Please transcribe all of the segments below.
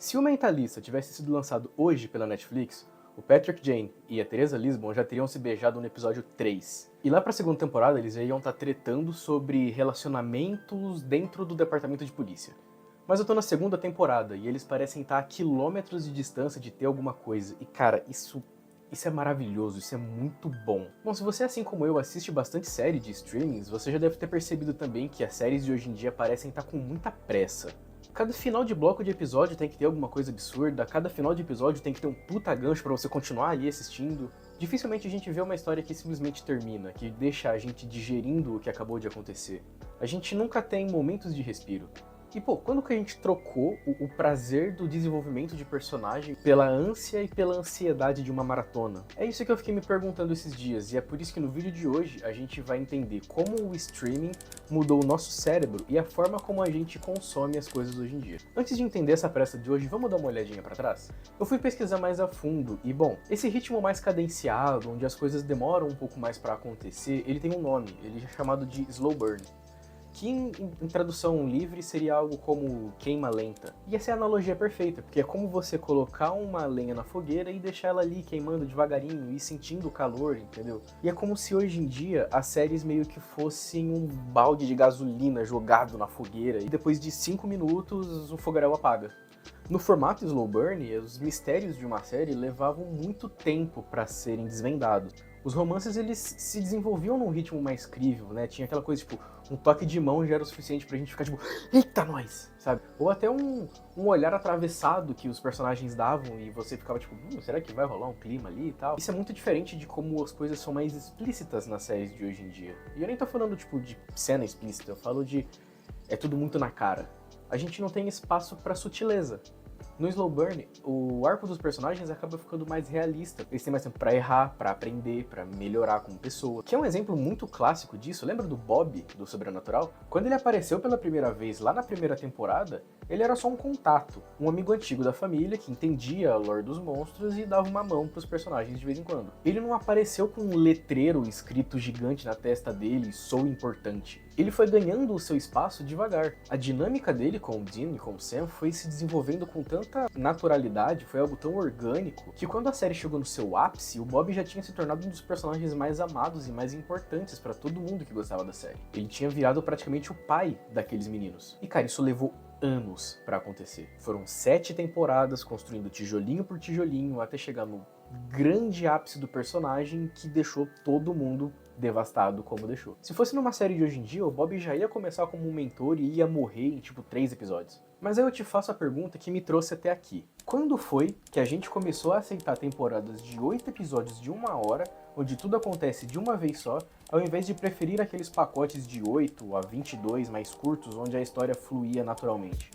Se o Mentalista tivesse sido lançado hoje pela Netflix, o Patrick Jane e a Teresa Lisbon já teriam se beijado no episódio 3. E lá pra segunda temporada eles já iam estar tretando sobre relacionamentos dentro do departamento de polícia. Mas eu tô na segunda temporada e eles parecem estar a quilômetros de distância de ter alguma coisa. E cara, isso é maravilhoso, isso é muito bom. Bom, se você, assim como eu, assiste bastante série de streamings, você já deve ter percebido também que as séries de hoje em dia parecem estar com muita pressa. Cada final de bloco de episódio tem que ter alguma coisa absurda, cada final de episódio tem que ter um puta gancho pra você continuar ali assistindo. Dificilmente a gente vê uma história que simplesmente termina, que deixa a gente digerindo o que acabou de acontecer. A gente nunca tem momentos de respiro. E pô, quando que a gente trocou o prazer do desenvolvimento de personagem pela ânsia e pela ansiedade de uma maratona? É isso que eu fiquei me perguntando esses dias, e é por isso que no vídeo de hoje a gente vai entender como o streaming mudou o nosso cérebro e a forma como a gente consome as coisas hoje em dia. Antes de entender essa pressa de hoje, vamos dar uma olhadinha pra trás? Eu fui pesquisar mais a fundo e, bom, esse ritmo mais cadenciado, onde as coisas demoram um pouco mais pra acontecer, ele tem um nome, ele é chamado de slow burn, que em tradução livre seria algo como queima lenta. E essa é a analogia perfeita, porque é como você colocar uma lenha na fogueira e deixar ela ali queimando devagarinho e sentindo o calor, entendeu? E é como se hoje em dia as séries meio que fossem um balde de gasolina jogado na fogueira e depois de 5 minutos o fogaréu apaga. No formato slow burn, os mistérios de uma série levavam muito tempo para serem desvendados. Os romances eles se desenvolviam num ritmo mais crível, né? Tinha aquela coisa tipo, um toque de mão já era o suficiente pra gente ficar tipo, eita nós, sabe? Ou até um olhar atravessado que os personagens davam e você ficava tipo, será que vai rolar um clima ali e tal? Isso é muito diferente de como as coisas são mais explícitas nas séries de hoje em dia. E eu nem tô falando tipo de cena explícita, eu falo de é tudo muito na cara. A gente não tem espaço pra sutileza. No slow burn, o arco dos personagens acaba ficando mais realista. Eles têm mais tempo pra errar, pra aprender, pra melhorar como pessoa. Que é um exemplo muito clássico disso. Lembra do Bob, do Sobrenatural? Quando ele apareceu pela primeira vez lá na primeira temporada, ele era só um contato, um amigo antigo da família que entendia a lore dos monstros e dava uma mão pros personagens de vez em quando. Ele não apareceu com um letreiro escrito gigante na testa dele, sou importante. Ele foi ganhando o seu espaço devagar. A dinâmica dele com o Dean e com o Sam foi se desenvolvendo com tanta naturalidade, foi algo tão orgânico, que quando a série chegou no seu ápice, o Bob já tinha se tornado um dos personagens mais amados e mais importantes pra todo mundo que gostava da série. Ele tinha virado praticamente o pai daqueles meninos. E cara, isso levou anos pra acontecer. Foram 7 temporadas construindo tijolinho por tijolinho até chegar no grande ápice do personagem que deixou todo mundo devastado como deixou. Se fosse numa série de hoje em dia, o Bob já ia começar como um mentor e ia morrer em tipo 3 episódios. Mas aí eu te faço a pergunta que me trouxe até aqui. Quando foi que a gente começou a aceitar temporadas de 8 episódios de 1 hora, onde tudo acontece de uma vez só, ao invés de preferir aqueles pacotes de 8 a 22 mais curtos, onde a história fluía naturalmente?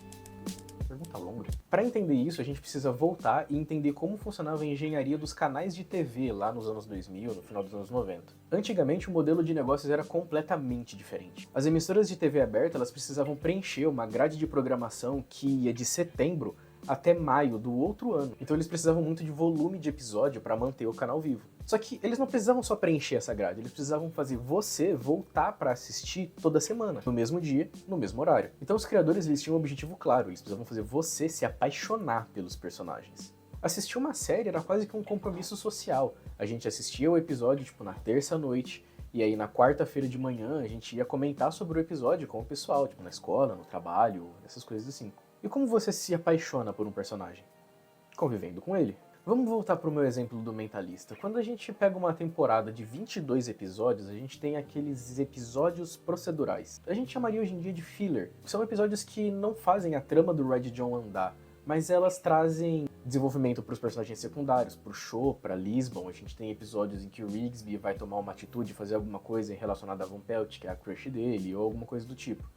Pergunta longa. Para entender isso, a gente precisa voltar e entender como funcionava a engenharia dos canais de TV lá nos anos 2000, no final dos anos 90. Antigamente, o modelo de negócios era completamente diferente. As emissoras de TV aberta, elas precisavam preencher uma grade de programação que ia de setembro até maio do outro ano. Então eles precisavam muito de volume de episódio para manter o canal vivo. Só que eles não precisavam só preencher essa grade, eles precisavam fazer você voltar para assistir toda semana, no mesmo dia, no mesmo horário. Então os criadores eles tinham um objetivo claro, eles precisavam fazer você se apaixonar pelos personagens. Assistir uma série era quase que um compromisso social. A gente assistia o episódio tipo na terça-noite, e aí na quarta-feira de manhã a gente ia comentar sobre o episódio com o pessoal, tipo na escola, no trabalho, essas coisas assim. E como você se apaixona por um personagem? Convivendo com ele. Vamos voltar pro meu exemplo do Mentalista. Quando a gente pega uma temporada de 22 episódios, a gente tem aqueles episódios procedurais. A gente chamaria hoje em dia de filler. São episódios que não fazem a trama do Red John andar, mas elas trazem desenvolvimento para os personagens secundários, pro Shaw, pra Lisbon. A gente tem episódios em que o Rigsby vai tomar uma atitude, fazer alguma coisa relacionada a Von Pelt, que é a crush dele, ou alguma coisa do tipo.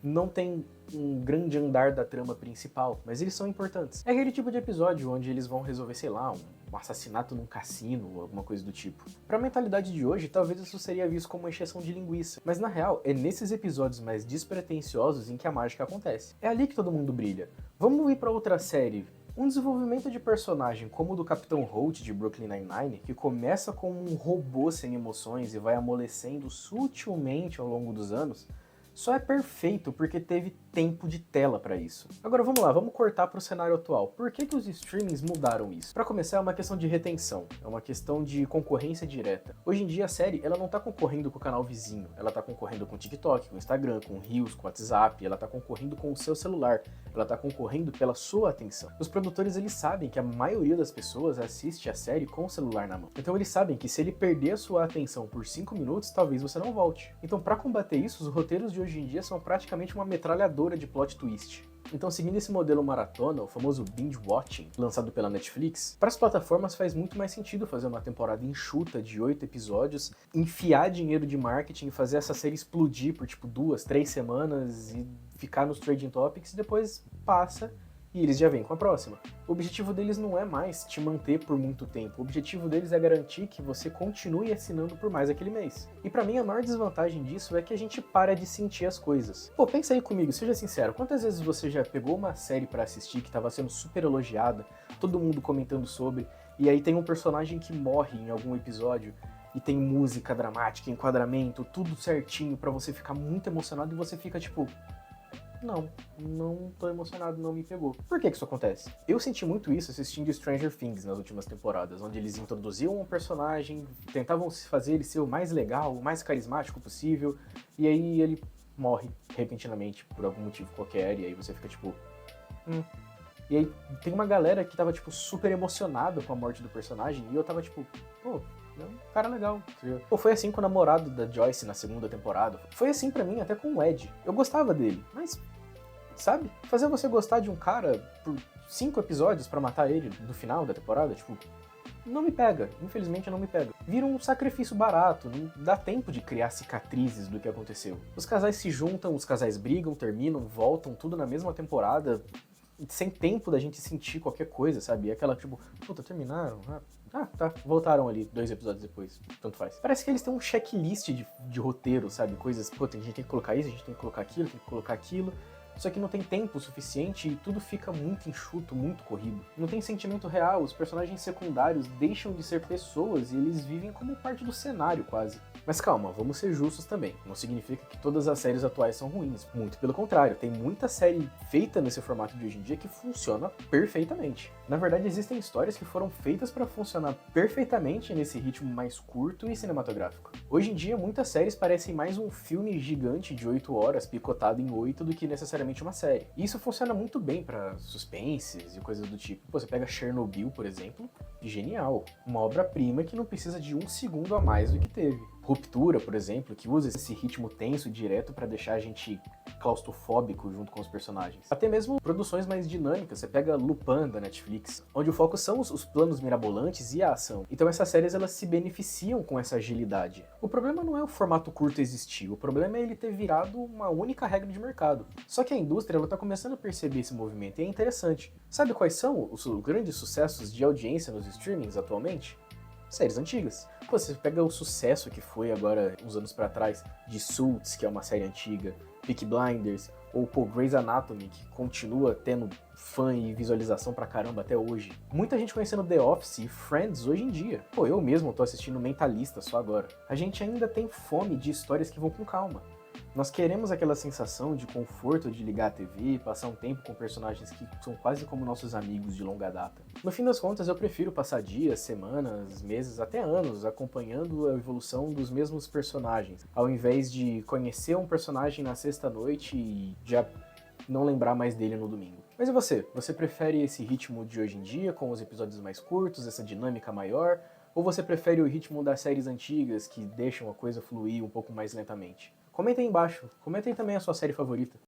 Não tem um grande andar da trama principal, mas eles são importantes. É aquele tipo de episódio onde eles vão resolver, sei lá, um assassinato num cassino ou alguma coisa do tipo. Pra mentalidade de hoje, talvez isso seria visto como uma encheção de linguiça, mas na real, é nesses episódios mais despretensiosos em que a mágica acontece. É ali que todo mundo brilha. Vamos ir pra outra série. Um desenvolvimento de personagem como o do Capitão Holt de Brooklyn Nine-Nine, que começa como um robô sem emoções e vai amolecendo sutilmente ao longo dos anos, só é perfeito porque teve tempo de tela para isso. Agora vamos lá, vamos cortar para o cenário atual. Por que os streamings mudaram isso? Para começar, é uma questão de retenção, é uma questão de concorrência direta. Hoje em dia a série, ela não tá concorrendo com o canal vizinho, ela tá concorrendo com o TikTok, com o Instagram, com o Reels, com o WhatsApp, ela tá concorrendo com o seu celular, ela tá concorrendo pela sua atenção. Os produtores, eles sabem que a maioria das pessoas assiste a série com o celular na mão. Então eles sabem que se ele perder a sua atenção por 5 minutos, talvez você não volte. Então para combater isso, os roteiros de hoje em dia são praticamente uma metralhadora de plot twist. Então, seguindo esse modelo maratona, o famoso binge watching, lançado pela Netflix, para as plataformas faz muito mais sentido fazer uma temporada enxuta de 8 episódios, enfiar dinheiro de marketing e fazer essa série explodir por tipo 2, 3 semanas e ficar nos trending topics e depois passa e eles já vêm com a próxima. O objetivo deles não é mais te manter por muito tempo, o objetivo deles é garantir que você continue assinando por mais aquele mês. E pra mim a maior desvantagem disso é que a gente para de sentir as coisas. Pô, pensa aí comigo, seja sincero, quantas vezes você já pegou uma série pra assistir que tava sendo super elogiada, todo mundo comentando sobre, e aí tem um personagem que morre em algum episódio, e tem música dramática, enquadramento, tudo certinho pra você ficar muito emocionado e você fica tipo... Não tô emocionado, não me pegou. Por que isso acontece? Eu senti muito isso assistindo Stranger Things nas últimas temporadas, onde eles introduziam um personagem, tentavam fazer ele ser o mais legal, o mais carismático possível, e aí ele morre repentinamente, por algum motivo qualquer, e aí você fica tipo... E aí tem uma galera que tava tipo super emocionada com a morte do personagem, e eu tava tipo, pô... É um cara legal. Pô, foi assim com o namorado da Joyce na segunda temporada. Foi assim pra mim até com o Ed. Eu gostava dele, mas, sabe? Fazer você gostar de um cara por 5 episódios pra matar ele no final da temporada, tipo, não me pega. Infelizmente não me pega. Vira um sacrifício barato, não dá tempo de criar cicatrizes do que aconteceu. Os casais se juntam, os casais brigam, terminam, voltam, tudo na mesma temporada, sem tempo da gente sentir qualquer coisa, sabe? E aquela tipo, puta, terminaram? Tá, voltaram ali 2 episódios depois, tanto faz. Parece que eles têm um checklist de roteiro, sabe? Coisas, pô, a gente tem que colocar isso, a gente tem que colocar aquilo, tem que colocar aquilo. Só que não tem tempo suficiente e tudo fica muito enxuto, muito corrido. Não tem sentimento real, os personagens secundários deixam de ser pessoas e eles vivem como parte do cenário, quase. Mas calma, vamos ser justos também. Não significa que todas as séries atuais são ruins. Muito pelo contrário, tem muita série feita nesse formato de hoje em dia que funciona perfeitamente. Na verdade, existem histórias que foram feitas para funcionar perfeitamente nesse ritmo mais curto e cinematográfico. Hoje em dia, muitas séries parecem mais um filme gigante de 8 horas picotado em 8 do que necessariamente uma série. E isso funciona muito bem para suspenses e coisas do tipo. Pô, você pega Chernobyl, por exemplo, genial. Uma obra-prima que não precisa de 1 segundo a mais do que teve. Ruptura, por exemplo, que usa esse ritmo tenso direto para deixar a gente claustrofóbico junto com os personagens. Até mesmo produções mais dinâmicas, você pega Lupin da Netflix, onde o foco são os planos mirabolantes e a ação. Então essas séries elas se beneficiam com essa agilidade. O problema não é o formato curto existir, o problema é ele ter virado uma única regra de mercado. Só que a indústria ela tá começando a perceber esse movimento e é interessante. Sabe quais são os grandes sucessos de audiência nos streamings atualmente? Séries antigas. Pô, você pega o sucesso que foi agora, uns anos pra trás, de Suits, que é uma série antiga, Peaky Blinders, ou pô, Grey's Anatomy, que continua tendo fã e visualização pra caramba até hoje. Muita gente conhecendo The Office e Friends hoje em dia. Pô, eu mesmo tô assistindo Mentalista só agora. A gente ainda tem fome de histórias que vão com calma. Nós queremos aquela sensação de conforto de ligar a TV, passar um tempo com personagens que são quase como nossos amigos de longa data. No fim das contas, eu prefiro passar dias, semanas, meses, até anos acompanhando a evolução dos mesmos personagens, ao invés de conhecer um personagem na sexta-noite e já não lembrar mais dele no domingo. Mas e você? Você prefere esse ritmo de hoje em dia, com os episódios mais curtos, essa dinâmica maior? Ou você prefere o ritmo das séries antigas, que deixam a coisa fluir um pouco mais lentamente? Comenta aí embaixo, comentem também a sua série favorita.